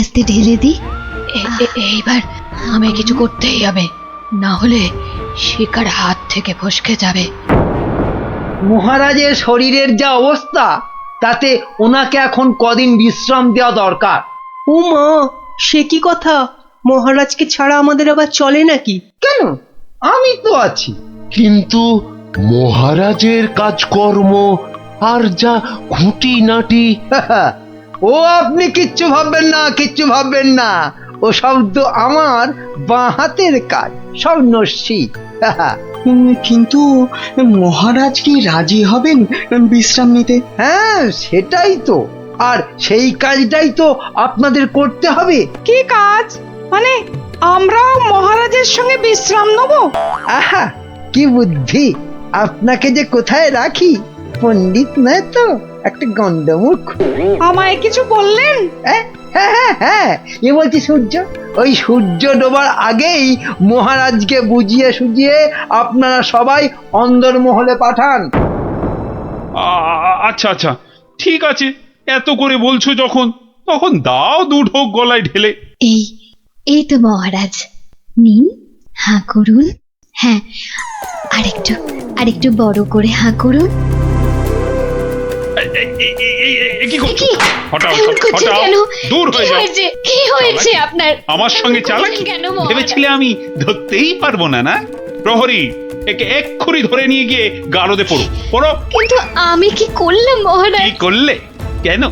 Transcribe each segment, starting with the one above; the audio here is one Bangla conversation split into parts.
আস্তে ঢেলে দি। এইবার আমায় কিছু করতেই হবে, না হলে শিকার হাত থেকে ফসকে যাবে। মহারাজের শরীরের যা অবস্থা, তাতে ওনাকে এখন কদিন বিশ্রাম দেওয়া দরকার। ও মা, সে কি কথা? মহারাজকে ছাড়া আমাদের আবার চলে নাকি? কেন, আমি তো আছি। কিন্তু মহারাজের কাজকর্ম আর যা খুঁটিনাটি। ও আপনি কিচ্ছু ভাববেন না, কিচ্ছু ভাববেন না। ও সব তো আমার বাঁ হাতের কাজ, সব নস্যি। কিন্তু মহারাজ কি রাজি হবেন বিশ্রাম নিতে? হ্যাঁ, সেটাই তো। আর সেই কাজটাই তো আপনাদের করতে হবে। কি কাজ? মানে আমরাও মহারাজের সঙ্গে বিশ্রাম নেব? আহা, কি বুদ্ধি! আপনাকে যে কোথায় রাখি, পণ্ডিত নয় তো, একটা গন্ডমূর্খ। আমায় কিছু বললেন? হ্যাঁ হ্যাঁ হ্যাঁ হ্যাঁ, এ বলছি সূর্য। ওই সূর্য ডোবার আগেই মহারাজকে বুঝিয়ে সুঝিয়ে আপনারা সবাই অন্দরমহলে পাঠান। আচ্ছা আচ্ছা, ঠিক আছে। এত করে বলছো যখন, তখন দাও দু ঢোক গলায় ঢেলে। এই এই তো মহারাজ, নিন, হাঁ করুন। হ্যাঁ, আরেকটু বড় করে হাঁ করুন। কি করছো? হটাও, এমন করছেন হটাও, কেন? দূর হয়ে যাও। কি হয়েছে আপনার? আমার সঙ্গে চালাকি কেন মহারাজ? ভেবেছিলে আমি ধরতেই পারবো না? না প্রহরী, একে এক্ষুনি ধরে নিয়ে গিয়ে গারদে পড়ো, পড়ো। কিন্তু আমি কি করলাম মহারাজ? কি করলে? কেন?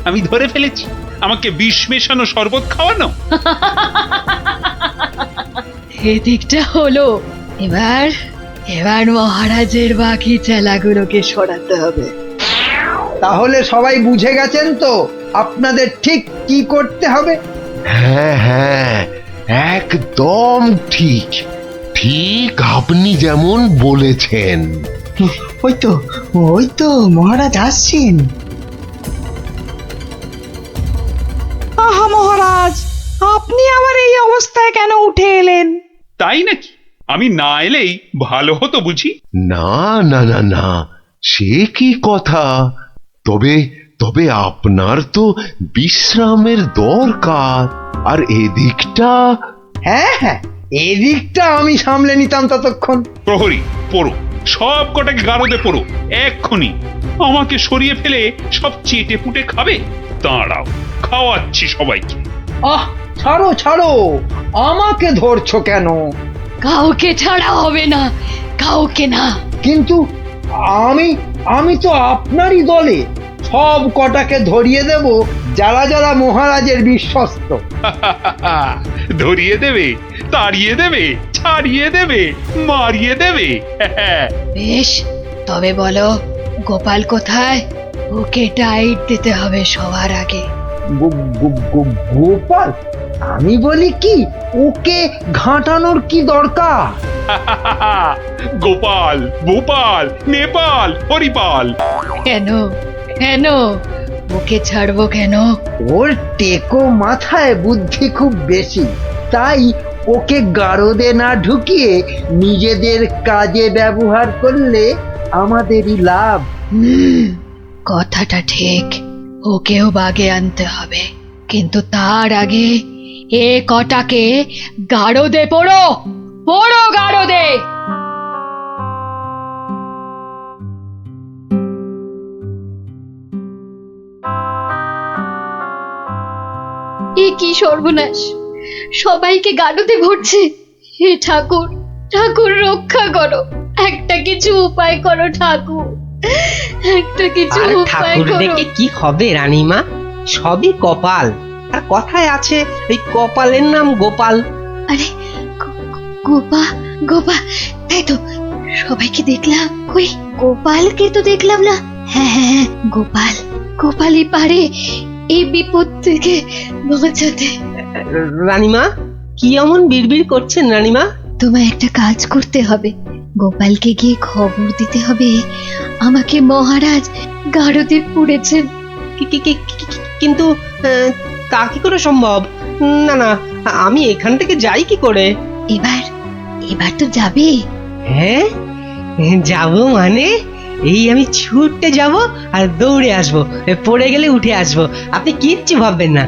আমি ধরে ফেলেছি। আমাকে বিষ মেশানো শরবত খাওয়ানো। এদিকটা হলো। এবার মহারাজের বাকি চেলাগুলোকে সরাতে হবে। তাহলে সবাই বুঝে গেছেন তো আপনাদের ঠিক কি করতে হবে? হ্যাঁ হ্যাঁ, একদম ঠিক। ঠিক আপনি যেমন বলেছেন। ওই তো মহারাজ আসছেন। আহা মহারাজ, আপনি আবার এই অবস্থায় কেন উঠে এলেন? তাই নাকি? আমি না এলেই ভালো হতো বুঝি? না না না না, সে কি কথা। তবে তবে আপনার তো বিশ্রামের দরকার, আর এদিকটা। হ্যাঁ হ্যাঁ, এদিকটা আমি সামলে নিতাম ততক্ষণ। প্রহরী, পড়ো, সব কটাকে গারদে পড়ো এক্ষুনি। আমাকে সরিয়ে ফেলে সব চেটে পুটে খাবে? দাঁড়াও, খাওয়াচ্ছি সবাইকে। আহ, ছাড়ো ছাড়ো, আমাকে ধরছো কেন? কাউকে ছাড়া হবে না, কাউকে না। কিন্তু আমি তো আপনারই দলে। সব কটাকে ধরিয়ে দেব, যারা যারা মহারাজের বিশ্বস্ত। ধরিয়ে দেবে, তাড়িয়ে দেবে, ছাড়িয়ে দেবে, মারিয়ে দেবে। বেশ, তবে বলো, গোপাল কোথায়? ওকে টাইট দিতে হবে সবার আগে। গোপাল? আমি বলি কি, ওকে ঘাঁটানোর কি দরকার? গোপাল, ভূপাল, নেপাল, হরিপাল। কেন কেন ওকে ছাড়বো কেন? ওর টেকো মাথায় বুদ্ধি খুব বেশি, তাই ওকে গারদে না ঢুকিয়ে নিজেদের কাজে ব্যবহার করলে আমাদেরই লাভ। কথাটা ঠিক, ওকেও বাগে আনতে হবে, কিন্তু তার আগে এ কটাকে গারদে পড়ো, পড়ো গারদে। এ কি সর্বনাশ! সবাইকে গারদে ভরছে। হে ঠাকুর, ঠাকুর রক্ষা করো, একটা কিছু উপায় করো ঠাকুর, একটা কিছু আর উপায় ঠাকুর করো। দেখে কি হবে রানীমা? সবই কপাল। আর কথায় আছে, এই কপালের নাম গোপাল। আরে গোপা গোপা, তাই তো, সবাইকে দেখলাম, কই গোপালকে তো দেখলাম না। হ্যাঁ হ্যাঁ হ্যাঁ, গোপালই পারে এই বিপদ থেকে বাঁচাতে। রানীমা, কি এমন বিড়বিড় করছেন রানীমা? তোমায় একটা কাজ করতে হবে, গোপালকে গিয়ে খবর দিতে হবে আমাকে মহারাজ গারদে পুড়েছেন। কিন্তু তা কি করে সম্ভব? না না, আমি এখান থেকে যাই কি করে? এবার তো যাবে। হ্যাঁ, যাব মানে এই আমি ছুটতে যাব আর দৌড়ে আসবো, পড়ে গেলে উঠে আসবো, আপনি কিচ্ছু ভাববেন না।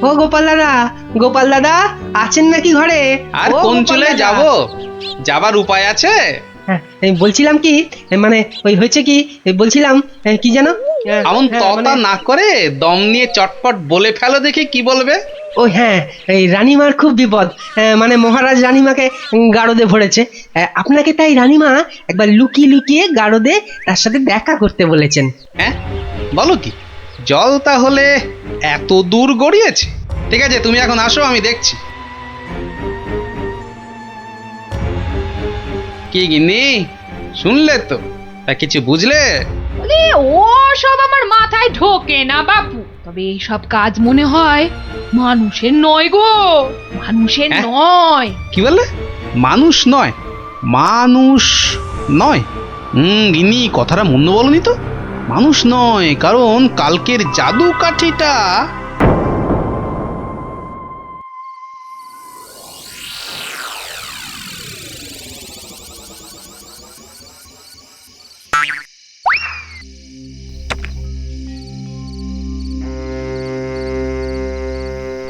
ও গোপাল দাদা আছেন নাকি ঘরে? আর ও কোন গোপাল চুলে দাদা। যাব? যাবার উপায় আছে? হ্যাঁ, এই বলছিলাম কি, মানে ওই হয়েছে কি, এই বলছিলাম কি যেন এমন হ্যাঁ, ততা মানে- না করে দম নিয়ে চটপট বলে ফেলো দেখি কি বলবে। ও হ্যাঁ, এই রানীমার খুব বিপদ। মানে মহারাজ রানীমাকে গারদে ভরেছে। আপনাকে তাই রানীমা একবার লুকিয়ে লুকিয়ে গারদে তার সাথে দেখা করতে বলেছেন। হ্যাঁ, বলো কি? জল তাহলে এত দূর গড়িয়েছে? ঠিক আছে, তুমি এখন আসো, আমি দেখছি। কি গিন্নি, শুনলে তো? তা কিছু বুঝলে? ও সব আমার মাথায় ঢোকে না বাপু, তবে এই সব কাজ মনে হয় মানুষের নয় গো, মানুষের হ্যাঁ? নয়। কি বললে? মানুষ নয়? মানুষ নয়? গিন্নি, কথাটা মন্দ বলনি তো। মানুষ নয়, কারণ কালকের জাদু কাঠিটা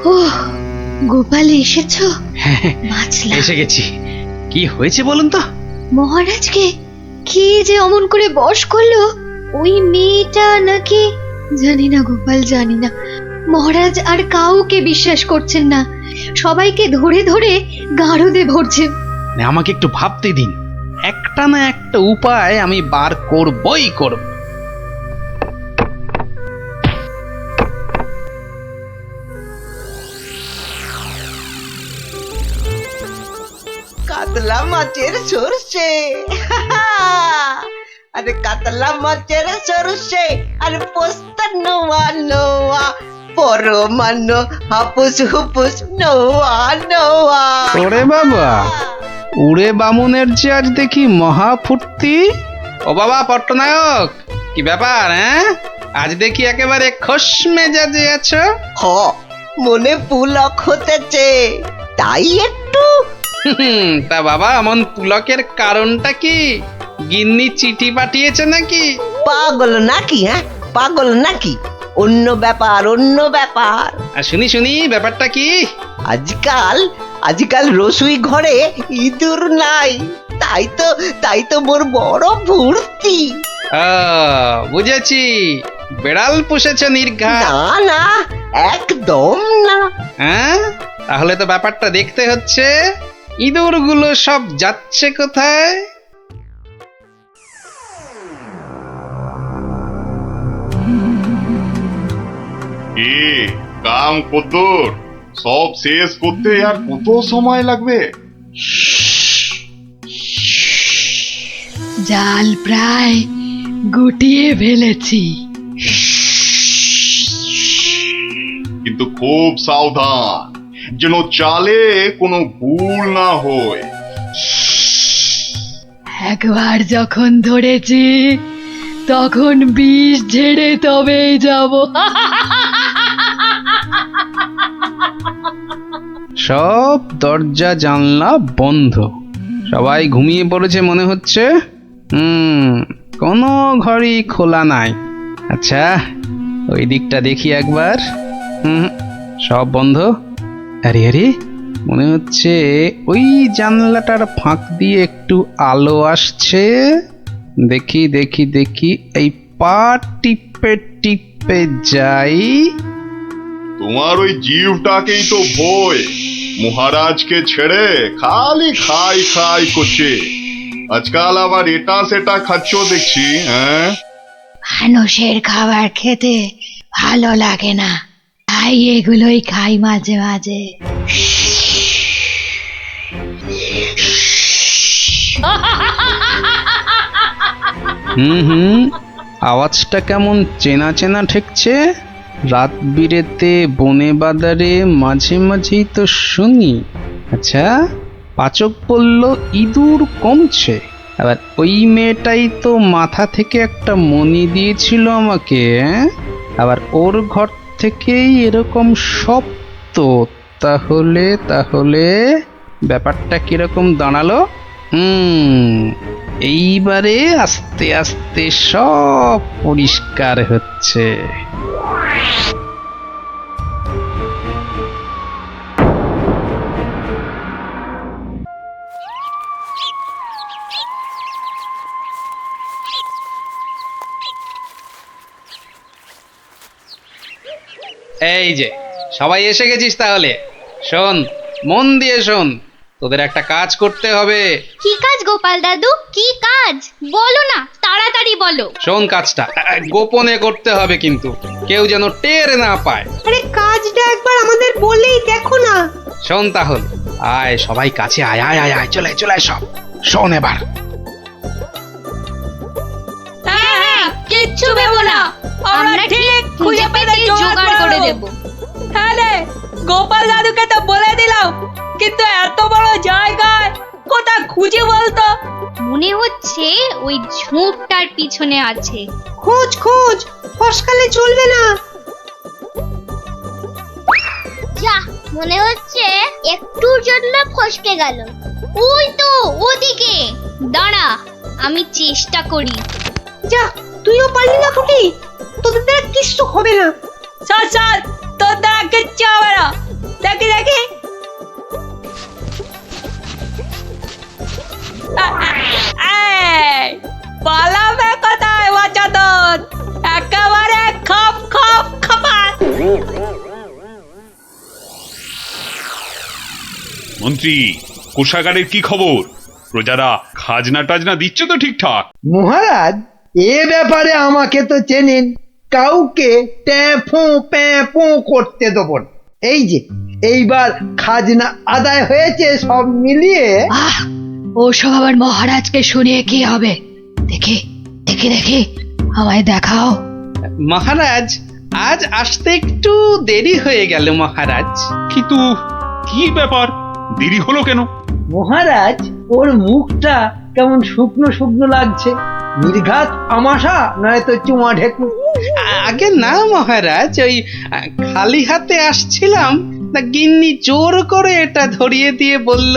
ও গোপাল এসেছো? বাঁচলাম। এসে গেছি। কি হয়েছে বলুন তো? মহারাজকে কি যে অমন করে বশ করলো? ওই মেয়েটা নাকি, জানি না গোপাল, জানি না। মহারাজ আর কাউকে বিশ্বাস করছেন না, সবাইকে ধরে ধরে গারদে ভরছেন। না, আমাকে একটু ভাবতে দিন। একটা না একটা উপায় আমি বার করবই করব। কাতলা মাছের সরষে আরে কাতলা মাছের সরষে আর পোস্তা নোয়া নোয়া পরমানো হাপুস হুপুস নোয়া নোয়া। ওরে বাবা, উড়ে বামুনের যে আজ দেখি মহা ফুর্তি। ও বাবা পট্টনায়ক, কি ব্যাপার? আজ দেখি একেবারে খোশ মেজাজে আছো। হ, মনে পুলক হতেছে, তাই একটু। তা বাবা, এমন পুলকের কারণটা কি? গিন্নি চিঠি পাঠিয়েছে নাকি? পাগল নাকি? পাগল নাকি? অন্য ব্যাপার, অন্য ব্যাপার। আর শুনি শুনি, ব্যাপারটা কি? আজকাল রসুই ঘরে ইঁদুর নাই, তাই তো মোর বড় ফুর্তি। বুঝেছি, বেড়াল পুষেছে নির্ঘা। না না, একদম না। তাহলে তো ব্যাপারটা দেখতে হচ্ছে। ইঁদুরগুলো সব যাচ্ছে কোথায়? কি কাম কদ্দুর? সব শেষ করতে আর কত সময় লাগবে? জাল প্রায় গুটিয়ে ফেলেছি। কিন্তু খুব সাবধান, যেন চালে কোনো ভুল না হয়। একবার যখন ধরেছি তখন বিষ ঝেড়ে তবেই যাব। সব দরজা জানলা বন্ধ, সবাই ঘুমিয়ে পড়েছে মনে হচ্ছে। কোনো ঘরই খোলা নাই। আচ্ছা, ওই দিকটা দেখি একবার। সব বন্ধ। আরে আরে, মনে হচ্ছে ওই জানলাটার ফাঁক দিয়ে একটু আলো আসছে। দেখি দেখি দেখি, এই পা টিপে টিপে যাই। তোমার ওই জীবটাকেই তো ভয়, মহারাজকে ছেড়ে খালি খাই খাই করছে। আজকাল আবার এটা সেটা খাচ্ছ দেখছি। মানুষের খাবার খেতে ভালো লাগে না, তাই এগুলোই খাই মাঝে মাঝে। আওয়াজটা কেমন চেনা চেনা ঠেকছে। রাত বিরেতে বনে বাদারে মাঝে মাঝেই তো শুনি। আচ্ছা, পাচক বলল ইঁদুর কমছে, আবার ওই মেয়েটাই তো মাথা থেকে একটা মণি দিয়েছিল আমাকে। আবার ওর ঘর থেকেই এরকম শব্দ। তাহলে তাহলে ব্যাপারটা কিরকম দাঁড়ালো? এইবারে আস্তে আস্তে সব পরিষ্কার হচ্ছে। এই যে সবাই এসে গেছিস তাহলে শোন, মন দিয়ে শোন, তোদের একটা কাজ করতে হবে। কি কাজ গোপাল দাদু, কি কাজ বলো না, তাড়াতাড়ি বলো। শোন, কাজটা গোপনে করতে হবে, কিন্তু কেউ যেন টের না পায়। আরে কাজটা একবার আমাদের বলেই দেখো না। শোন তাহলে, আয় সবাই কাছে আয়, আয় আয় আয়, চলে আয়, চলে আয় সব। শোন এবার, হ্যাঁ, কিচ্ছু ভেবো না, আমরা ঠিক খুঁজে পেতে জোগাড় করে দেব। হ্যাঁ রে, গোপাল দাদুকে তো বলে দিলাম, কিন্তু এত বড় জায়গায় কোথা খুঁজে বলতো? মনে হচ্ছে ওই ঝোপটার পিছনে আছে। খোঁজ খোঁজ, ফসকালে চলবে না। যা, মনে হচ্ছে একটুর জন্য ফসকে গেল। ওই তো ওদিকে, দাঁড়া আমি চেষ্টা করি। যা, তুইও পারলি না ফুটি, তোদের দ্বারা কিচ্ছু হবে না। চল চল, তোর দ্বারা কিচ্ছু হবে না। দেখি দেখি, পালাবে কোথায় বাচ্চাদের, একেবারে খপ খপ খপাত। মন্ত্রী, কোষাগারের কি খবর? প্রজারা খাজনা টাজনা দিচ্ছে তো ঠিকঠাক? মহারাজ, এ ব্যাপারে আমাকে তো চেনেন, কাউকে ট্যাফো প্যাফো করতে দেবো না। এই যে এইবার খাজনা আদায় হয়েছে সব মিলিয়ে। আহ, ওসব আবার মহারাজকে শুনিয়ে কি হবে? দেখি দেখি দেখি, আমায় দেখাও। মহারাজ আজ আসতে একটু দেরি হয়ে গেল মহারাজ। কিন্তু কি ব্যাপার, দেরি হলো কেন? মহারাজ, ওর মুখটা কেমন শুকনো শুকনো লাগছে, নির্ঘাত আমাশা নয়তো চুমা ঢেকু। আগে না মহারাজ, ওই খালি হাতে আসছিলাম, তা গিন্নি জোর করে এটা ধরিয়ে দিয়ে বলল,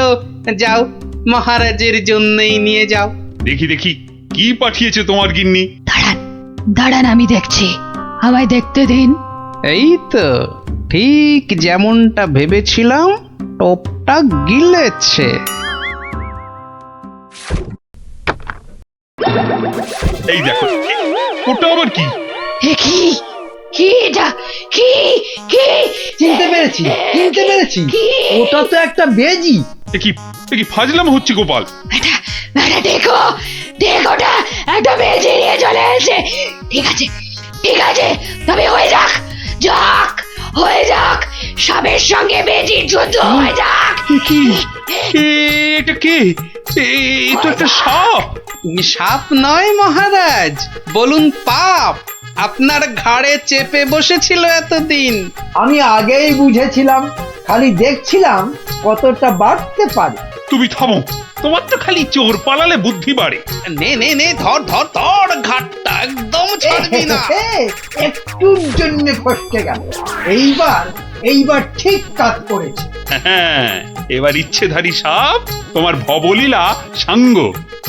যাও মহারাজের জন্যই নিয়ে যাও। দেখি দেখি, কি পাঠিয়েছে তোমার গিন্নি? দাঁড়ান দাঁড়ান, আমি দেখছি, আমায় দেখতে দিন। এই তো ঠিক যেমনটা ভেবেছিলাম, টোপটা গিলেছে। এই দেখো, ওটা আবার কি? কি কি এটা, কি কি? চিনতে পেরেছি, চিনতে পেরেছি, ওটা তো একটা বেজি। এ কি ফাজলাম হচ্ছে গোপাল? এটা এটা দেখো, দেখোটা একটা বেজে নিয়ে চলে এসেছে। ঠিক আছে ঠিক আছে, তবে হয়ে যাক, যাক হয়ে যাক, সাপের সঙ্গে বেজির যুদ্ধ হয়ে যাক। এটা কে? এটা একটা সাপ। সাপ নয় মহারাজ, বলুন পাপ, আপনার ঘাড়ে চেপে বসেছিল এতদিন। আমি আগেই বুঝেছিলাম, খালি দেখছিলাম কতটা বাড়তে পারে। তুমি থামো, তোমার তো খালি চোর পালালে বুদ্ধি বাড়ে। নে নে নে, ধর ধর ধর, ঘাটটা একদম ছাড়বি না। একটুর জন্য ফসকে গেল, এইবার ঠিক কাজ করেছে। হ্যাঁ, এবার ইচ্ছেধারী সাপ তোমার ভবলীলা সাঙ্গ।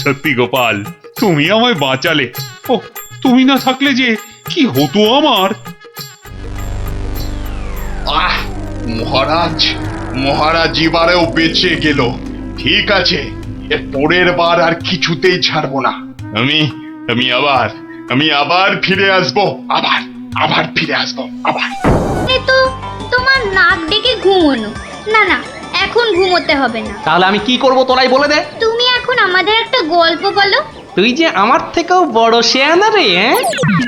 সত্যি গোপাল, তুমি আমায় বাঁচালে। ও, তুমি না থাকলে যে কি হতো আমার। আহ, মহারাজ, মহারাজ এবারেও বেঁচে গেল। ঠিক আছে, এর পরের বার আর কিছুতেই ছাড়বো না। আমি আবার ফিরে আসবো, আবার ফিরে আসবো, আবার। এ তো তোমার নাক ডেকে ঘুমোনো। না না, এখন ঘুমোতে হবে না। তাহলে আমি কি করব তোরাই বলে দে। তুমি এখন আমাদের একটা গল্প বলো। তুই যে আমার থেকেও বড় শেয়ানা রে, হ্যাঁ?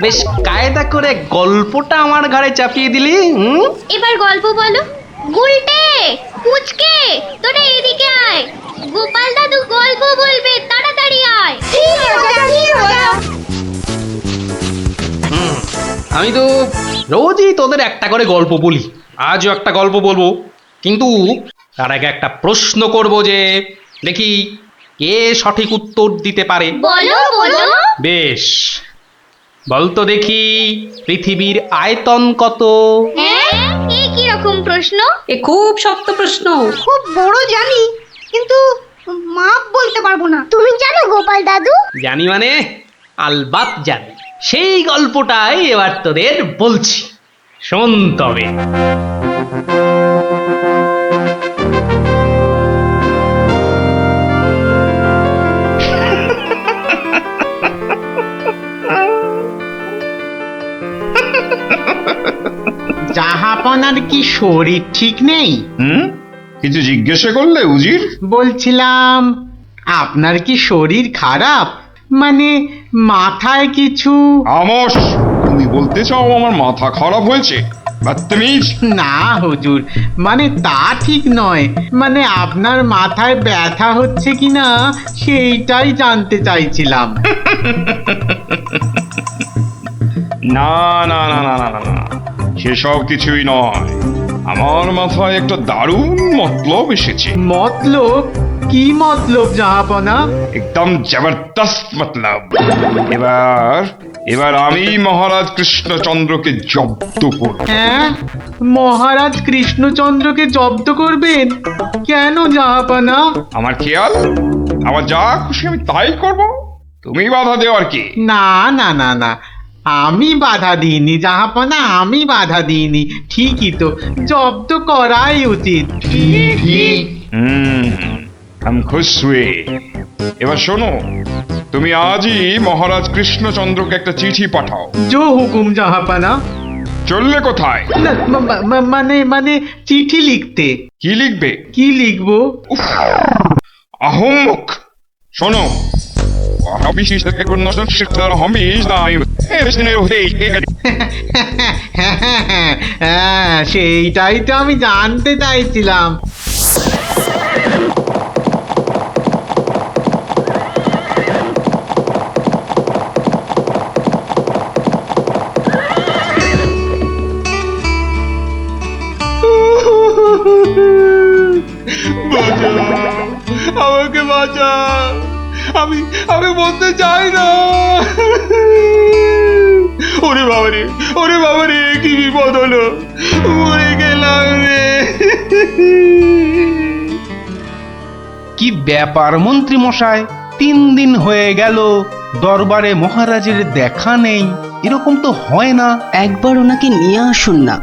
বেশ কায়দা করে গল্পটা আমার ঘাড়ে চাপিয়ে দিলি। এবার গল্প বলো। গুলটে, পুচকে, তোরা এদিকে আয়, গোপাল দাদু গল্প বলবে, তাড়াতাড়ি আয়। আমি তো রোজই তোদের একটা করে গল্প বলি, আজও একটা গল্প বলবো, কিন্তু তার আগে একটা প্রশ্ন করব, যে দেখি কে সঠিক উত্তর দিতে পারে। বলো বলো। বেশ, বলতো দেখি পৃথিবীর আয়তন কত? হ্যাঁ, এই কি রকম প্রশ্ন? এ খুব শক্ত প্রশ্ন, খুব বড় জানি, কিন্তু মাপ বলতে পারবো না। তুমি জানো গোপাল দাদু? জানি মানে আলবাত জানি। সেই গল্পটাই এবার তোদের বলছি, শোন তবে। জাহাপনার কি শরীর ঠিক নেই? কিছু জিজ্ঞাসা করলে উজির? বলছিলাম আপনার কি শরীর খারাপ, মানে মাথায় কিছু? আমস, তুমি বলতে চাও আমার মাথা খারাপ হয়েছে? বদতমিজ! না হুজুর, মানে তা ঠিক নয়, মানে আপনার মাথায় ব্যথা হচ্ছে কিনা সেইটাই জানতে চাইছিলাম। না না না না না না না, সেসব কিছুই নয়। আমার মাথায় একটা দারুণ মতলব এসেছে। মতলব? কি মতলব জাহাপনা? একদম জবরদস্ত মতলব। এবার আমি মহারাজ কৃষ্ণচন্দ্রকে জব্দ করব। হ্যাঁ, মহারাজ কৃষ্ণচন্দ্রকে জব্দ করবেন? কেন জাহাপনা? আমার খেয়াল, আমার যা খুশি আমি তাই করব, তুমি বাধা দেও আর কি? না না না না, আমি বাধা দিইনি জাহাপনা, আমি বাধা দিইনি। ঠিকই তো, জব্দ করাই উচিত। हम खुश हुए। এবার শোনো, তুমি আজই মহারাজ কৃষ্ণচন্দ্রকে একটা চিঠি পাঠাও। জো হুকুম জাহাপনা। চললে কোথায়? না, মানে চিঠি লিখতে। কি লিখবে? কি লিখবো? আহম্মক! শোনো, হ্যাঁ, সেইটাই তো আমি জানতে চাইছিলাম। আমাকে বাঁচা, আমি বলতে চাই না। ওরে বাবারে, কি বিপদ হলো, মরে গেলাম রে। কি ব্যাপার মন্ত্রী মশাই, 3 দিন হয়ে গেল দরবারে মহারাজের দেখা নেই। এরকম তো হয় না। একবার ওনাকে নিয়ে আসুন না,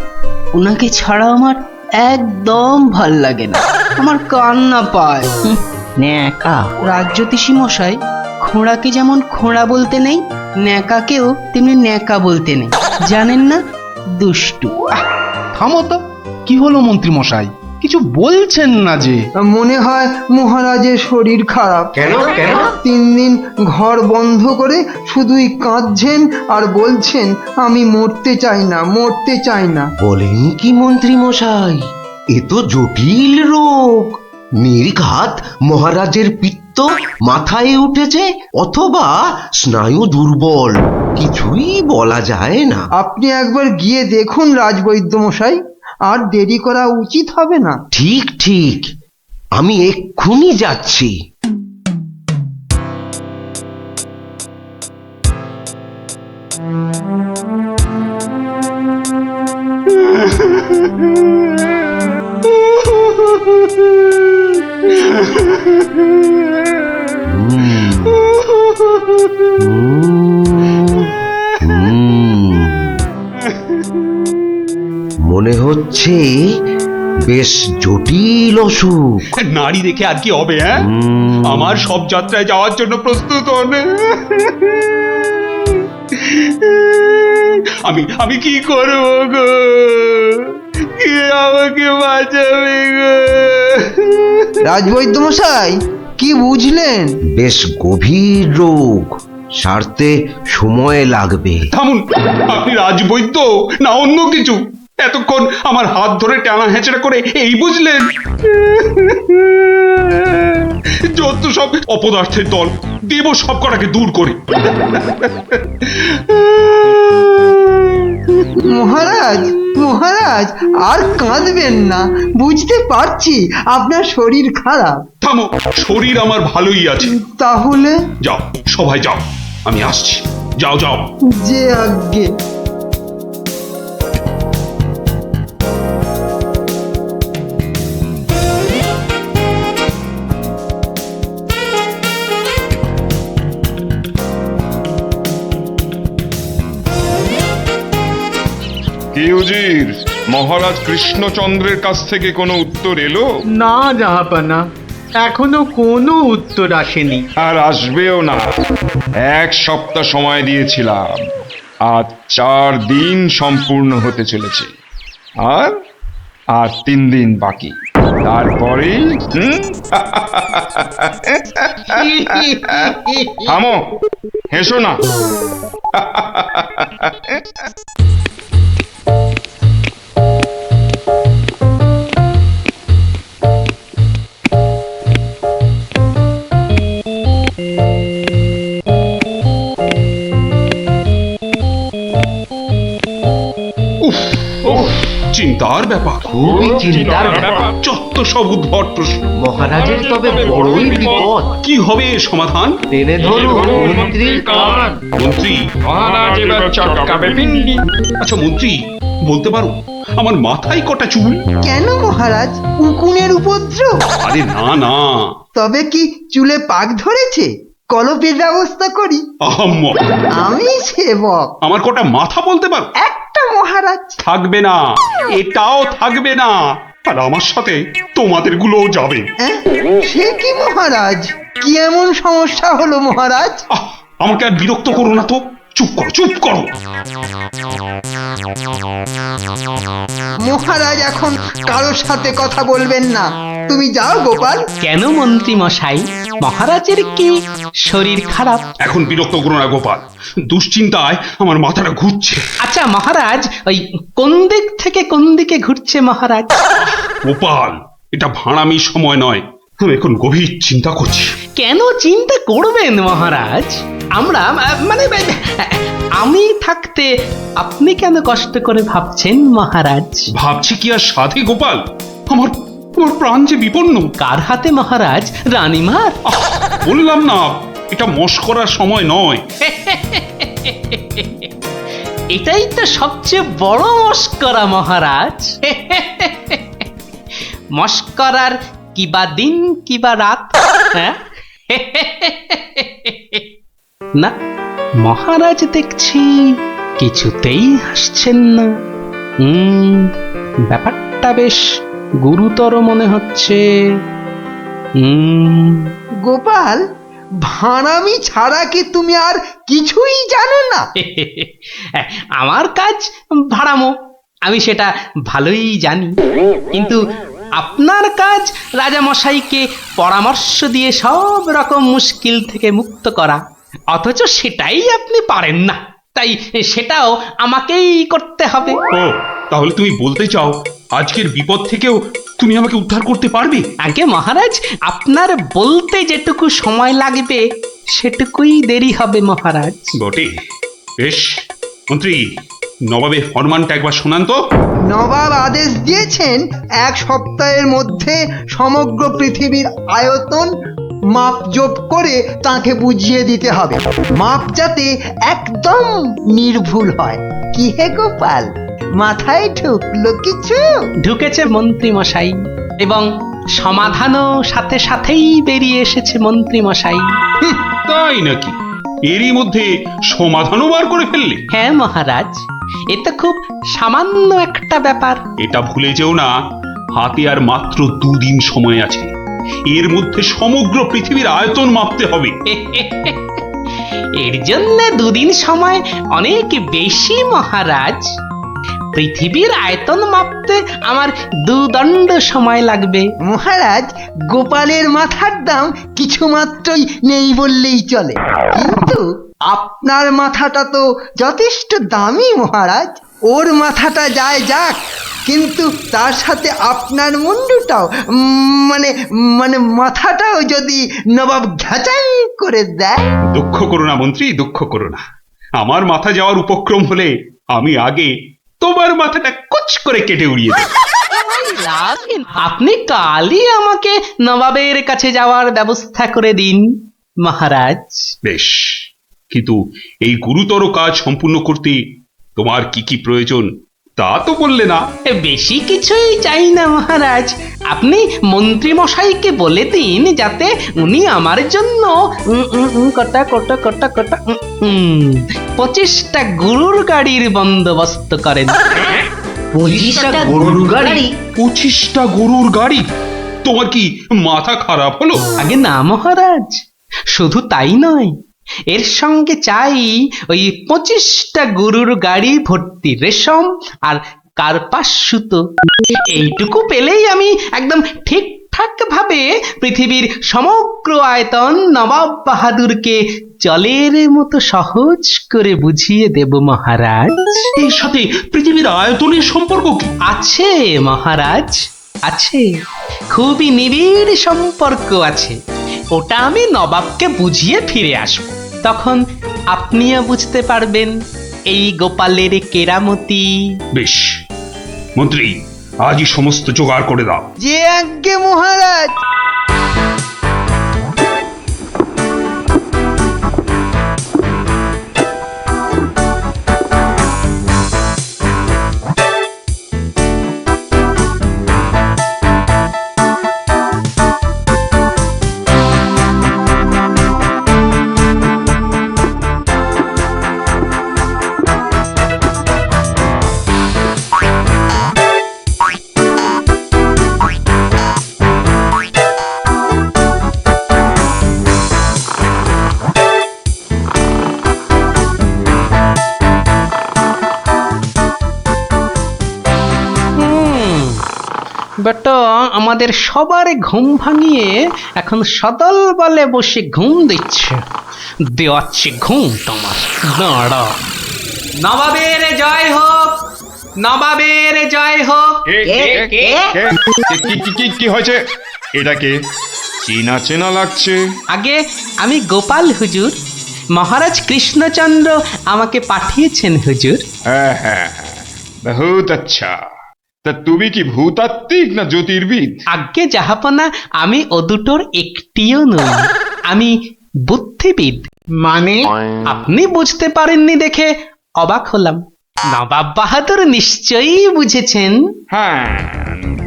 ওনাকে ছাড়া আমার একদম ভাল লাগে না, আমার কান্না পায়। ন্যাকা রাজ্যতীষী মশাই, খোঁড়াকে যেমন খোঁড়া বলতে নেই, ন্যাকাকেও তেমনি ন্যাকা বলতে নেই, জানেন না? দুষ্টু। থামো তো, কি হলো মন্ত্রী মশাই, কিছু বলছেন না যে? মনে হয় মহারাজের শরীর খারাপ। কেন? 3 দিন ঘর বন্ধ করে শুধুই কাঁদছেন আর বলছেন আমি মরতে চাই না। বলেন কি মন্ত্রী মশাই, এ তো জটিল রোগ। নির্ঘাত মহারাজের পিত্ত মাথায় উঠেছে, অথবা স্নায়ু দুর্বল, কিছুই বলা যায় না। আপনি একবার গিয়ে দেখুন রাজবৈদ্য মশাই, আর দেরি করা উচিত হবে না। ঠিক, আমি এক্ষুনি যাচ্ছি। মনে হচ্ছে বেশ জটিল অসুখ। নারী দেখে আর কি হবে? হ্যাঁ, আমার সব যাত্রায় যাওয়ার জন্য প্রস্তুত হন। আমি কি করব গো? কে আমাকে বাঁচাবে গো? রাজবৈদ্য মশাই, কি বুঝলেন? বেশ গভীর রোগ, সারতে সময় লাগবে। থামুন, আপনি রাজবৈদ্য না অন্য কিছু? এতক্ষণ আমার হাত ধরে টানা হেঁচড়া করে এই বুঝলেন? যত সব অপদার্থের দল, দেব সব কটাকে দূর করে। মহারাজ আর কাঁদবেন না, বুঝতে পারছি আপনার শরীর খারাপ। থামো, শরীর আমার ভালোই আছে। তাহলে যাও, সবাই যাও, আমি আসছি। যাও। যে আজ্ঞে। কি উজির, মহারাজ কৃষ্ণচন্দ্রের কাছ থেকে কোনো উত্তর এলো? না জাহাপনা, এখনো কোনো উত্তর আসেনি। আর আসবেও না। 1 সপ্তাহ সময় দিয়েছিলাম, আজ 4 দিন সম্পূর্ণ হতে চলেছে। আর আর 3 দিন বাকি, তারপরে থামো, হেসো না। চিন্তার ব্যাপার, খুবই চিন্তার ব্যাপার। যত সব উদ্ভট প্রশ্ন। মহারাজের তবে বড়ই বিপদ। কি হবে এর সমাধান? টেনে ধরুন মন্ত্রীর কান। মন্ত্রী? মহারাজ এবার চটকাবে পিন্ডি। আচ্ছা মন্ত্রী, বলতে পারো আমার মাথায় কটা চুল? কেন মহারাজ, উকুনের উপদ্রব? আরে না না, তবে কি চুলে পাক ধরেছে? কলপের ব্যবস্থা করি। আহাম্মা, আমি সেবক। আমার কটা মাথা বলতে পারো? একটা মহারাজ। থাকবে না, এটাও থাকবে না, আর আমার সাথে তোমাদের গুলোও যাবে। সে কি মহারাজ, কি এমন সমস্যা হলো মহারাজ? আমাকে আর বিরক্ত করো না তো, চুপ করো চুপ করো। মহারাজ এখন কারোর সাথে কথা বলবেন না, তুমি যাও গোপাল। কেন মন্ত্রী মশাই, মহারাজের কি শরীর খারাপ? এখন বিরক্ত করো না গোপাল, দুশ্চিন্তায় আমার মাথাটা ঘুরছে। আচ্ছা মহারাজ, ওই কোন দিক থেকে কোন দিকে ঘুরছে মহারাজ? গোপাল, এটা ভাড়ামি সময় নয়, আমি এখন গভীর চিন্তা করছি। কেন চিন্তা করবেন মহারাজ? আমরা মানে আমি থাকতে আপনি কেন কষ্ট করে ভাবছেন মহারাজ? ভাবছি কি আর সাধে গোপাল, আমার আমার প্রাণ যে বিপন্ন। কার হাতে মহারাজ? রানীমার? বললাম না, এটা মশকরার সময় নয়। এটাই তো সবচেয়ে বড় মস্করা মহারাজ। মস্করার কিবা দিন কিবা রাত? হ্যাঁ না, মহারাজ দেখছি কিছুতেই হাসছেন না। ব্যাপারটা বেশ গুরুতর মনে হচ্ছে। গোপাল, ভাড়ামি ছাড়া কি তুমি আর কিছুই জানো না? আমার কাজ ভাড়ামো, আমি সেটা ভালোই জানি, কিন্তু আপনার কাজ রাজামশাইকে পরামর্শ দিয়ে সব রকম মুশকিল থেকে মুক্ত করা, অথচ সেটাই আপনি পারেন না, তাই সেটাও আমাকেই করতে হবে। ও, তাহলে তুমি বলতে চাও আজকের বিপদ থেকেও তুমি আমাকে উদ্ধার করতে পারবে? আগে মহারাজ, আপনার বলতে যেটুকু সময় লাগবে সেটুকুই দেরি হবে মহারাজ। বটে, বেশ। মন্ত্রী, নবাবের ফরমানটা একবার শোনান তো। নবাব আদেশ দিয়েছেন 1 সপ্তাহের মধ্যে সমগ্র পৃথিবীর আয়তন মাপজোপ করে তাকে বুঝিয়ে দিতে হবে, মাপ যাতে একদম নির্ভুল হয়। কি হে গোপাল, মাথায় ঢুকলো কিছু? ঢুকেছে মন্ত্রী মশাই, এবং সমাধানও সাথে সাথেই বেরিয়ে এসেছে মন্ত্রী মশাই। তাই নাকি? এরই মধ্যে সমাধানও বার করে ফেললে? হ্যাঁ মহারাজ, এ তো খুব সামান্য একটা ব্যাপার। এটা ভুলে যেও না, হাতে আর মাত্র 2 দিন সময় আছে, এর মধ্যে সমগ্র পৃথিবীর আয়তন মাপতে হবে। এর জন্য 2 দিন সময় অনেক বেশি মহারাজ। পৃথিবীর আয়তন মাপতে আমার 2 দণ্ড সময় লাগবে। মহারাজ, গোপালের মাথার দাম কিছু মাত্রই নেই বললেই চলে, কিন্তু আপনার মাথাটা তো যথেষ্ট দামি মহারাজ। ওর মাথাটা যায় যাক, কিন্তু তার সাথে আপনার মুন্ডুটাও মানে মানে মাথাটাও যদি নবাব ঘাচাই করে দেয়। দুঃখ করো না মন্ত্রী, দুঃখ করো না। আমার মাথা যাওয়ার উপক্রম হলে আমি আগে তোমার মাথাটা কুচ করে কেটে উড়িয়ে দেব। আপনি কালই আমাকে নবাবের কাছে যাওয়ার ব্যবস্থা করে দিন মহারাজ। বেশ, কিন্তু এই গুরুতর কাজ সম্পূর্ণ করতে তোমার কি কি প্রয়োজন তা তো বললে না। বেশি কিছুই চাই না মহারাজ, আপনি মন্ত্রী মশাইকে বলে দিন যাতে উনি আমার জন্য কটা 25টা গরুর গাড়ির বন্দোবস্ত করেন। 25টা গরুর গাড়ি? 25টা গরুর গাড়ি? তোমার কি মাথা খারাপ হলো? আগে না মহারাজ, শুধু তাই নয়, এর সঙ্গে চাই ওই 25টা গরুর গাড়ি ভর্তি রেশম আর কার্পাস সুতো। এইটুকু পেলেই আমি একদম ঠিকঠাক ভাবে পৃথিবীর সমগ্র আয়তন নবাব বাহাদুরকে জলের মতো সহজ করে বুঝিয়ে দেব মহারাজ। এর সাথে পৃথিবীর আয়তনের সম্পর্ক কি? আছে মহারাজ, আছে, খুবই নিবিড় সম্পর্ক আছে। ওটা আমি নবাবকে বুঝিয়ে ফিরে আসব, তখন আপনিও বুঝতে পারবেন এই গোপালের কেরামতি। বেশ, মন্ত্রী আজই সমস্ত জোগাড় করে দাও। যে আজ্ঞে মহারাজ। বেটা আমাদের সবার ঘুম ভাঙিয়ে এখন সদল বলে বসে ঘুম দিচ্ছে। দেওয়াচ্ছে ঘুম তোমার, দাঁড়া। নবাবের জয় হোক, নবাবের জয় হোক। কি হয়েছে? এটাকে চেনা চেনা লাগছে। আগে আমি গোপাল হুজুর, মহারাজ কৃষ্ণচন্দ্র আমাকে পাঠিয়েছেন হুজুর। হ্যাঁ হ্যাঁ হ্যাঁ, বহুত আচ্ছা। তা তুমি কি ভূতাত্ত্বিক না জ্যোতির্বিদ? আজ্ঞে জাহাপনা, আমি ও দুটোর একটিও নই, আমি বুদ্ধিবিদ। মানে আপনি বুঝতে পারেননি দেখে অবাক হলাম, নবাব বাহাদুর নিশ্চয়ই বুঝেছেন। হ্যাঁ,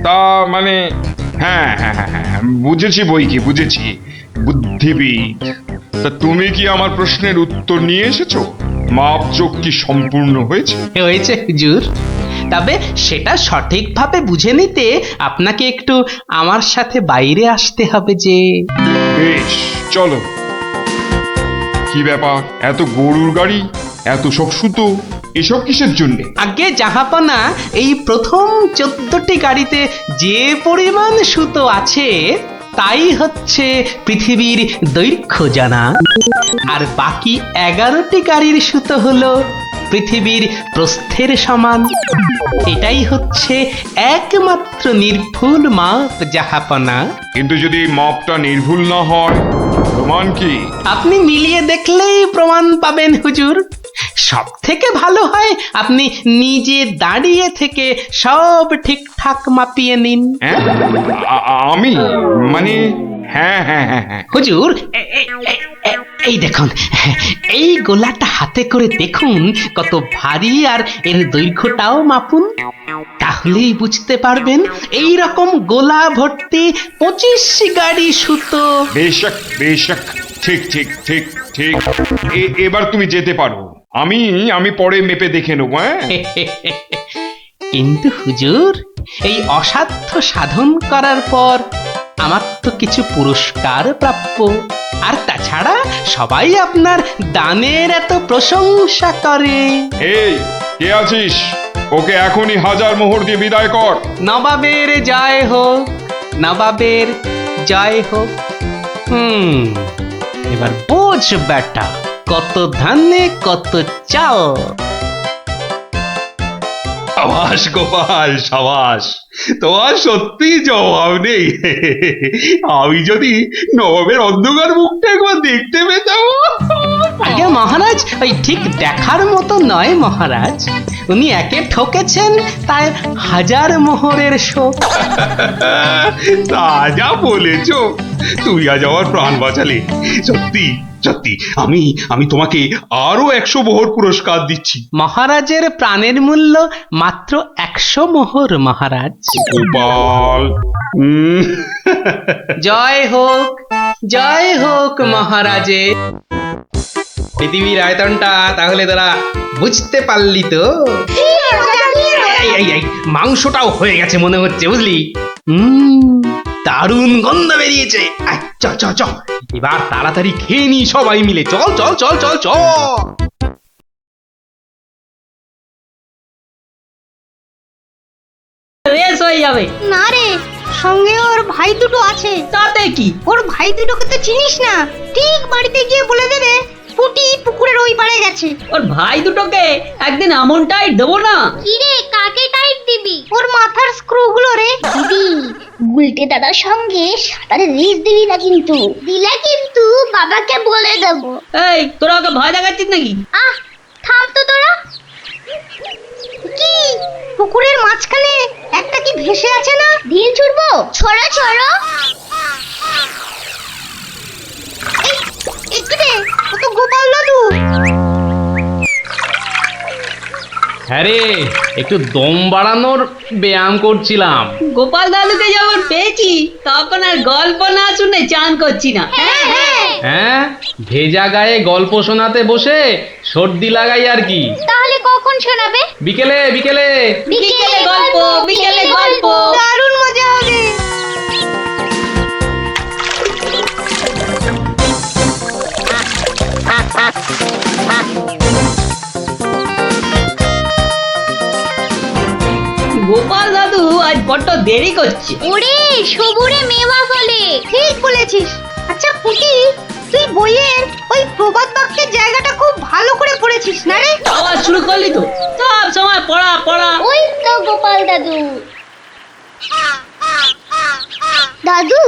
তা মানে হ্যাঁ হ্যাঁ হ্যাঁ হ্যাঁ, বুঝেছি বই কি, বুঝেছি, বুদ্ধিবিদ। তা তুমি কি আমার প্রশ্নের উত্তর নিয়ে এসেছো? মাপজোক কি সম্পূর্ণ হয়েছে? হয়েছে হুজুর, তবে সেটা সঠিকভাবে বুঝে নিতে আপনাকে একটু আমার সাথে বাইরে আসতে হবে যে। বেশ, চলো। কি ব্যাপার, এত গরুর গাড়ি, এত সব সুতো, এসব কিসের জন্য? আগে জাহাপনা, এই প্রথম 14টি গাড়িতে যে পরিমাণ সুতো আছে তাই হচ্ছে পৃথিবীর দৈর্ঘ্য জানা, আর বাকি 11টি গাড়ির সুতো হলো পৃথিবীর প্রস্থের সমান। এটাই হচ্ছে একমাত্র নির্ভুল মাপ জাহাপনা। কিন্তু যদি মাপটা নির্ভুল না হয়, প্রমাণ কি? আপনি মিলিয়ে দেখলেই প্রমাণ পাবেন হুজুর। সব থেকে ভালো হয় আপনি নিজে দাঁড়িয়ে থেকে সব ঠিকঠাক মাপিয়ে নিন। হ্যাঁ, আমি মানে হ্যাঁ হ্যাঁ হ্যাঁ হ্যাঁ হুজুর, এই দেখুন, এই গোলাটা হাতে করে দেখুন কত ভারী, আর এর দৈর্ঘ্যটাও মাপুন, তাহলেই বুঝতে পারবেন এই রকম গোলা ভর্তি 25 গাড়ি সুতো। বেশক বেশক, ঠিক ঠিক ঠিক ঠিক। এবার তুমি যেতে পারো, আমি পরে মেপে দেখে নেবো। হ্যাঁ, কিন্তু হুজুর, এই অসাধ্য সাধন করার পর আমার তো কিছু পুরস্কার প্রাপ্য, আর তাছাড়া সবাই আপনার দানের এত প্রশংসা করে। এই কে আছিস? ওকে এখনই 1000 মোহর দিয়ে বিদায় কর। নবাবের জয় হোক, নবাবের জয় হোক। এবার বোঝ বেটা, কত ধানে কত চাল। সাবাস গোপাল, সাবাস, তোমার সত্যি জবাব নেই। আমি যদি নবাবের অন্ধকার মুখটা একবার দেখতে পেতাম। আগে মহারাজ, ওই ঠিক দেখার মতো নয় মহারাজ, উনি একে ঠকেছেন তাই 1000 মোহরের শোক। তা যা বলেছ, তুমি আজ আমার প্রাণ বাঁচালে। সত্যি সত্যি, আমি তোমাকে আরো 100 মোহর পুরস্কার দিচ্ছি। মহারাজের প্রাণের মূল্য মাত্র 100 মোহর মহারাজ। গোপাল, জয় হোক, জয় হোক মহারাজের। পৃথিবীর আয়তনটা তাহলে তারা বুঝতে পারলি তো? এই মাংসটাও হয়ে গেছে মনে হচ্ছে, বুঝলি? দারুণ গন্ধ বেরিয়েছে। চ চ চ, এবার তাড়াতাড়ি খেয়ে নি সবাই মিলে। চল চল চল চল চল। হয়ে যাবে। না রে, সঙ্গে ওর ভাই দুটো আছে। তাতে কি? ওর ভাই দুটোকে তো চিনিস না, ঠিক বাড়িতে গিয়ে বলে দেবে পুটি পুকুরের ওই পারে গেছে। ওর ভাই দুটোকে একদিন এমন টাইট দেবো না। কি রে, কাকে টাইট দিবি? ওর মাথার স্ক্রু গুলো রে। দিদি, গুলটে দাদার সঙ্গে সাঁতারে রেস দিবি না কিন্তু। দিলে কিন্তু বাবাকে বলে দেবো। এই, তোরা ওকে ভয় দেখাচ্ছিস নাকি? আহ, থাম তো তোরা। কি পুকুরের মাঝখানে একটা কি ভেসে আছে না? ঢিল ছুড়বো? ছড়ো ছড়ো। একটু রে, ও তো গোপাল দাদু। হ্যাঁ রে, একটু দম বাড়ানোর ব্যায়াম করছিলাম। গোপাল দাদুকে যখন পেয়েছি তখন আর গল্প না শুনে চান করছি না। হ্যাঁ, ভেজা গায়ে গল্প শোনাতে বসে সর্দি লাগাই আর কি। তাহলে কখন শোনাবে? বিকেলে বিকেলে। বিকেলে গল্প, বিকেলে গল্প। দারুণ মজা হবে। গোপাল দাদু আজ বড্ড দেরি করছে। ওরে, সবুরে মেওয়া ফলে। ঠিক বলেছিস। আচ্ছা পুটি, তুই বইয়ের ওই প্রবাদ বাক্যের জায়গাটা খুব ভালো করে পড়েছিস না রে? আওয়াজ শুরু করলি তো, সব সময় পড়া পড়া। ওই তো গোপাল দাদু। দাদু,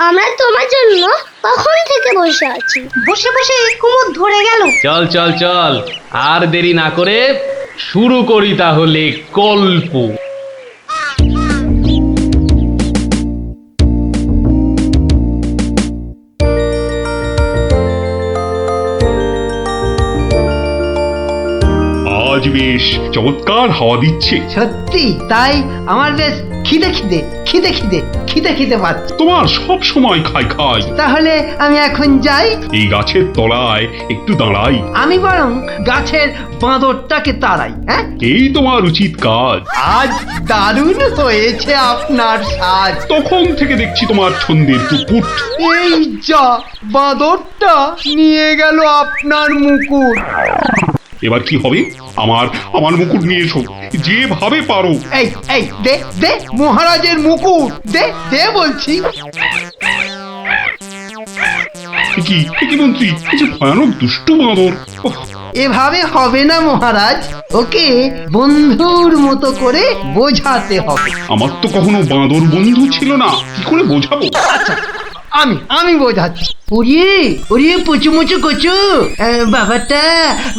আমরা তোমার জন্য কখন থেকে বসে আছি। বসে বসে কুমোদ ধরে গেল। চল চল চল, আর দেরি না করে শুরু করি তাহলে গল্প। আজ বেশ চমৎকার হাওয়া দিচ্ছে। সত্যি তাই, আমার বেশ খিদে খিদে খিদে খিদে খিদে খিদে পাচ্ছে। তোমার সব সময় খাই খাই। তাহলে আমি এখন যাই। এই গাছের তলায় একটু দাঁড়াই। আমি বরং গাছের বাঁদরটাকে তাড়াই। হ্যাঁ, এই তোমার উচিত কাজ। আজ দারুণ হয়েছে আপনার সাজ। তখন থেকে দেখছি তোমার ছন্দের পুকুট। এই যা, বাঁদরটা নিয়ে গেল আপনার মুকুট। এবার কি হবে? আমার আমার মুকুট নিয়ে এসো, যেভাবে পারো। এই এই দে দে মহারাজের মুকুট, দে দে বলছি। কি কি মন্ত্রী, এই যে ভয়ানক দুষ্টু বাঁদর। ওহ, এভাবে হবে না মহারাজ, ওকে বন্ধুর মতো করে বোঝাতে হবে। আমার তো কখনো বাঁদর বন্ধু ছিল না, কি করে বোঝাবো? আচ্ছা, আমি বোঝাচ্ছি। ওরে ওরে পুচু মুচু কচু, বাবাটা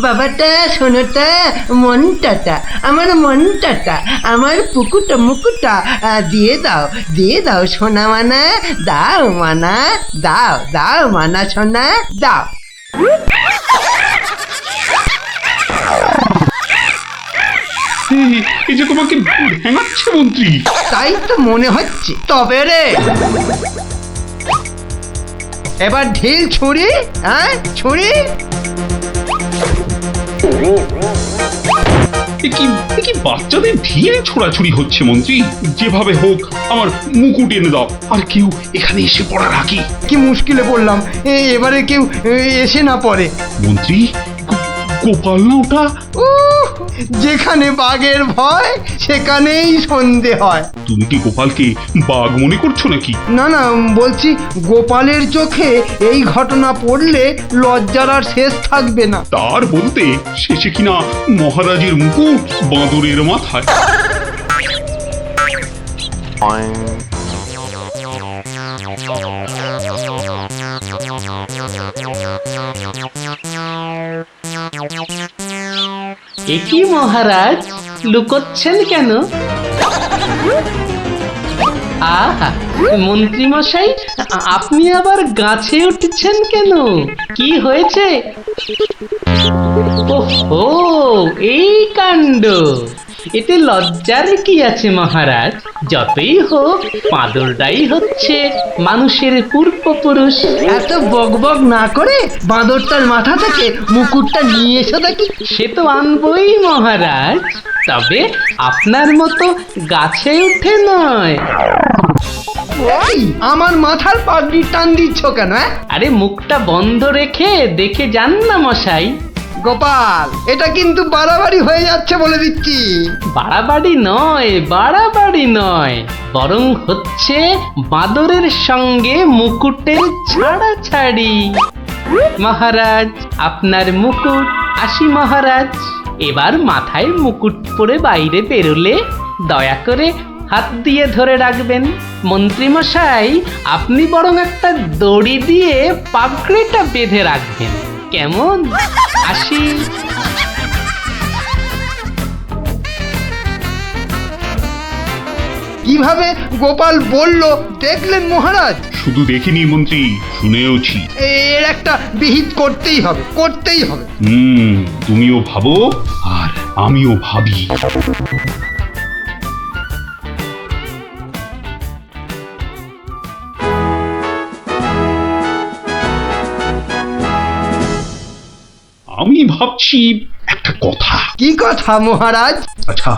বাবাটা, সোনাটা, মনটাটা, আমার মনটাটা, আমার পুকুটা মুকুটা দিয়ে দাও সোনা মানা, দাও মানা, দাও দাও মানা সোনা, দাও। এই যে তোমাকে ভেঙাচ্ছে মন্ত্রী। তাই তো মনে হচ্ছে। তবে রে, এবার ঢিল ছুরি, হ্যাঁ ছুরি। এ কি বাচ্চাদের ঢিল ছোড়াছুড়ি হচ্ছে মন্ত্রী? যেভাবে হোক আমার মুকুট এনে দাও, আর কেউ এখানে এসে পড়ার আগে। কি মুশকিলে পড়লাম, এবারে কেউ এসে না পড়ে। মন্ত্রী, গোপাল না ওটা? যেখানে বাঘের ভয় সেখানেই সন্ধে হয়। তুমি কি গোপালকে বাঘ মনে করছো নাকি? না না, বলছি গোপালের চোখে এই ঘটনা পড়লে লজ্জার আর শেষ থাকবে না। তার বলতে শেষে কিনা মহারাজের মুকুট বাঁদরের মাথায়। একই মহারাজ, লুকোচ্ছেন কেন? আহা, মন্ত্রী মশাই, আপনি আবার গাছে উঠছেন কেন? কি হয়েছে? ওহো, এই কাণ্ড। এতে লজ্জার কি আছে মহারাজ? যতই হোক বাঁদরটাই হচ্ছে মানুষের পূর্বপুরুষ। এত বকবক না করে বাঁদরটার মাথা থেকে মুকুটটা নিয়ে এসো দেখি। সে তো আনবই মহারাজ, তবে আপনার মতো গাছে উঠে নয়। আমার মাথার পাগড়ি টান দিচ্ছ কেন? আরে মুখটা বন্ধ রেখে দেখে যান না মশাই। গোপাল, এটা কিন্তু বাড়াবাড়ি হয়ে যাচ্ছে বলে দিচ্ছি। বাড়াবাড়ি নয়, বরং হচ্ছে বাদরের সঙ্গে মুকুটের ছাড়াছাড়ি। মহারাজ, আপনার মুকুট। আসি মহারাজ, এবার মাথায় মুকুট পরে বাইরে বেরোলে দয়া করে হাত দিয়ে ধরে রাখবেন। মন্ত্রী মশাই, আপনি বরং একটা দড়ি দিয়ে পাগড়িটা বেঁধে রাখবেন, কেমন? আসি। কিভাবে গোপাল বলল দেখলেন মহারাজ? শুধু দেখিনি মন্ত্রী, শুনেওছি। এর একটা বিহিত করতেই হবে। তুমিও ভাবো আর আমিও ভাবি। আমি ভাবছি একটা কথা। কি কথা মহারাজ? আচ্ছা,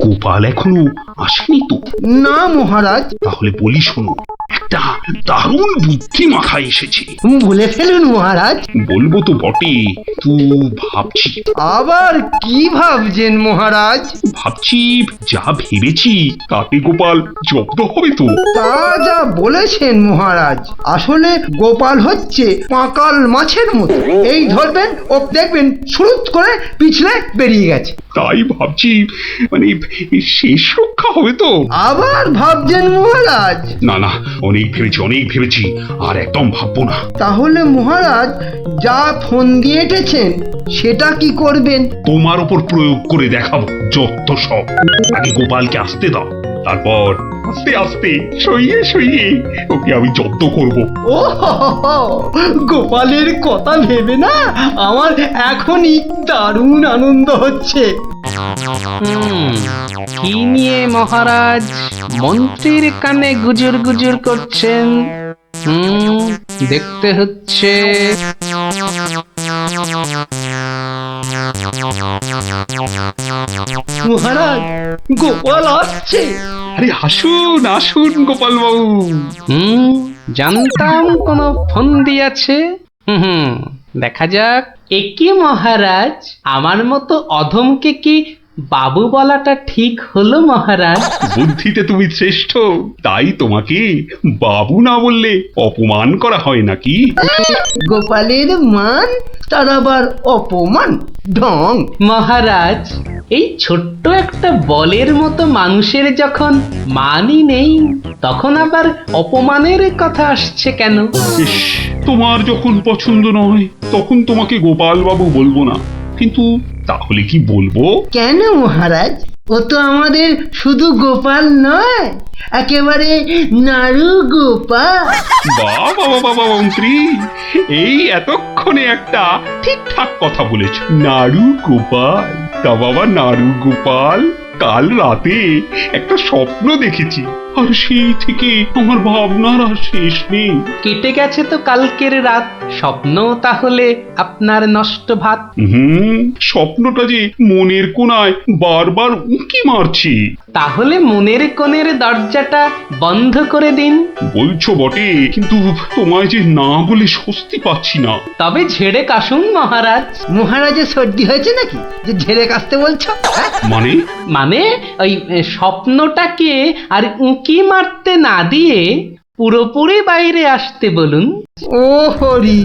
গোপাল এখনো আসেনি তো? না মহারাজ। তাহলে বলি শোনো, একটা দারুণ বুদ্ধি মাথায় এসেছে। বলে ফেলুন মহারাজ। বলবো তো বটে, তো ভাবছি। আবার কি ভাবছেন মহারাজ? ভাবছি যা ভেবেছি তাতে গোপাল জব্দ হবে তো? তা যা বলেছেন মহারাজ, আসলে গোপাল হচ্ছে পাঁকাল মাছের মতো। এই ধরবেন ও দেখবেন সুরুত করে পিছলে বেরিয়ে গেছে। তাই ভাবছি, মানে শেষ রক্ষা হবে তো? আবার ভাবছেন মহারাজ? না না, অনেক ভেবেছি, আর একদম ভাববো না। তাহলে মহারাজ যা ফোন দিয়ে এঁটেছেন সেটা কি করবেন? তোমার উপর প্রয়োগ করে দেখাবো যত সব। আগে গোপালকে আসতে দাও, তারপর আস্তে আস্তে সইয়ে ওকে আমি জব্দ করব। ও গোপালের কথা ভেবে না আমার এখনই দারুণ আনন্দ হচ্ছে। কি নিয়ে মহারাজ মন্ত্রীর কানে গুজুর গুজুর করছেন? দেখতে হচ্ছে। মহারাজ, গোপাল আসছে। আরে আসুন গোপাল বাবু। জানতাম কোন ফোন দিয়েছে। দেখা যাক। একি মহারাজ, আমার মতো অধমকে কি বাবু বলাটা ঠিক হলো মহারাজ? বুদ্ধিতে তুমি শ্রেষ্ঠ, তাই তোমাকে বাবু না বললে অপমান করা হয় নাকি? গোপালের মান তার আবার অপমান? ঢং। মহারাজ, এই ছোট্ট একটা বলের মতো মানুষের যখন মানই নেই, তখন আবার অপমানের কথা আসছে কেন? ইস, তোমার যখন পছন্দ নয় তখন তোমাকে গোপাল বাবু বলবো না, কিন্তু তাহলে কি বলবো? কেন মহারাজ? ও তো আমাদের শুধু গোপাল নয়, একেবারে নাড়ু গোপাল। বাবা মন্ত্রী, এই এতক্ষণে একটা ঠিকঠাক কথা বলেছ। নাড়ু গোপাল? তা বাবা নাড়ু গোপাল, কাল রাতে একটা স্বপ্ন দেখেছি, আর সেই থেকে আমার ভাবনার আর শেষ নেই। কেটে গেছে তো কালকের রাত, স্বপ্ন তাহলে আপনার নষ্ট ভাত। স্বপ্নটা যে মনের কোণায় বারবার উঁকি মারছি। তাহলে মনের কোণের দরজাটা বন্ধ করে দিন। বলছো বটে, কিন্তু তোমায় যে না বলে স্বস্তি পাচ্ছি না। তবে ঝেড়ে কাশুন মহারাজ। মহারাজের সর্দি হয়েছে নাকি যে ঝেড়ে কাশতে বলছো? মানে ওই স্বপ্নটাকে আর উঁকি মারতে না দিয়ে পুরোপুরি বাইরে আসতে বলুন। ও হরি,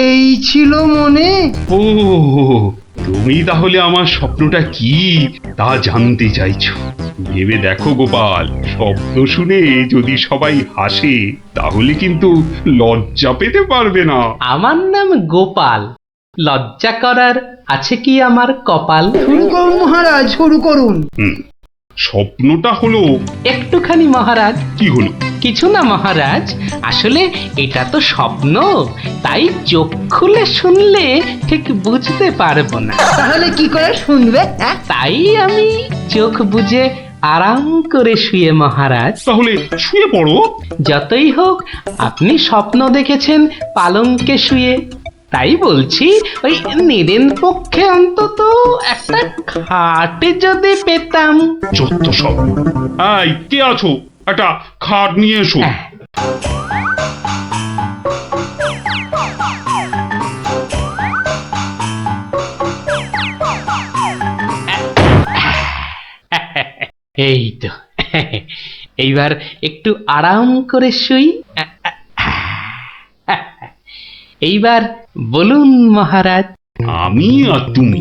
এই ছিল মনে? ও, তুমি তাহলে আমার স্বপ্নটা কি তা জানতে চাইছো? ভেবে দেখো গোপাল, শব্দ শুনে যদি সবাই হাসে তাহলে কিন্তু লজ্জা পেতে পারবে না। আমার নাম গোপাল, লজ্জা করার আছে কি আমার কপাল? শুরু করুন মহারাজ, শুরু করুন। স্বপ্নটা হলো একটুখানি মহারাজ। কি হলো? কিছু না মহারাজ, আসলে এটা তো স্বপ্ন, তাই চোখ খুলে শুনলে ঠিক বুঝতে পারবো না। তাহলে কি করে শুনবে? তাই আমি চোখ বুজে আরাম করে শুয়ে মহারাজ। তাহলে শুয়ে পড়ো। যতই হোক আপনি স্বপ্ন দেখেছেন পালঙ্কে শুয়ে, তাই বলছি ওই নিদেন পক্ষে অন্তত একটা খাটে যদি পেতাম। যত সব। এই, কে আছো? একটা খাট নিয়ে এসো। এই তো এইবার একটু আরাম করে শুই। এইবার বলুন মহারাজ। আমি আর তুমি